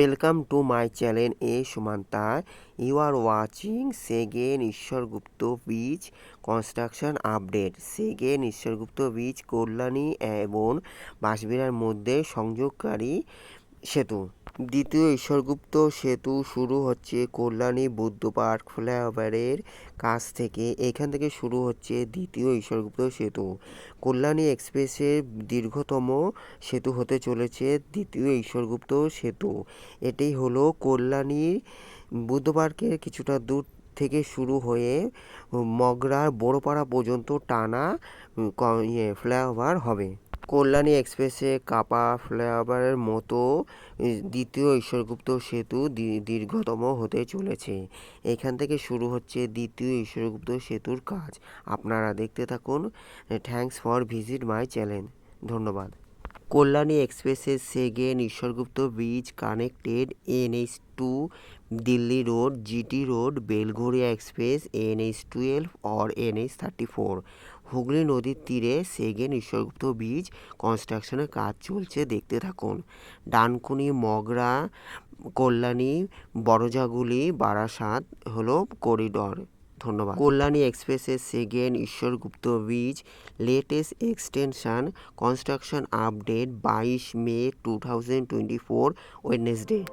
Welcome to my channel A Sumanta. You are watching second Eswar Gupta bridge construction update. Second Eswar Gupta bridge Kalyani এবং বাঁশবেড়িয়ার মধ্যে সংযোগকারী সেতু। দ্বিতীয় ঈশ্বরগুপ্ত সেতু শুরু হচ্ছে কল্যাণী বুদ্ধ পার্ক ফ্লাইওভারের কাছ থেকে। এখান থেকে শুরু হচ্ছে দ্বিতীয় ঈশ্বরগুপ্ত সেতু। কল্যাণী এক্সপ্রেসের দীর্ঘতম সেতু হতে চলেছে দ্বিতীয় ঈশ্বরগুপ্ত সেতু। এটি হলো কল্যাণী বুদ্ধ পার্কের কিছুটা দূর থেকে শুরু হয়ে মগরার বড়পাড়া পর্যন্ত টানা ফ্লাইওভার হবে। কল্যাণী এক্সপ্রেসে কাপা ফ্লাইওভারের মতো দ্বিতীয় ঈশ্বরগুপ্ত সেতু দীর্ঘতম হতে চলেছে। এখান থেকে শুরু হচ্ছে দ্বিতীয় ঈশ্বরগুপ্ত সেতুর কাজ। আপনারা দেখতে থাকুন। Thanks for visit my channel. ধন্যবাদ। কল্যাণী এক্সপ্রেসের second Ishwar Gupta bridge connected NH2 Delhi road, GT road, Belgharia express, NH12 or NH34। Hooghly নদীর তীরে সেকেন্ড ঈশ্বরগুপ্ত ব্রিজ কনস্ট্রাকশনের কাজ চলছে, দেখতে থাকুন। দানকুনি, মগরা, কল্যাণী, বড়জাগুলি, বারাসাত হলো করিডর। ধন্যবাদ। কল্যাণী এক্সপ্রেসের second Ishwar Gupta bridge latest extension construction update 22 মে 2024 ওয়েডনেসডে।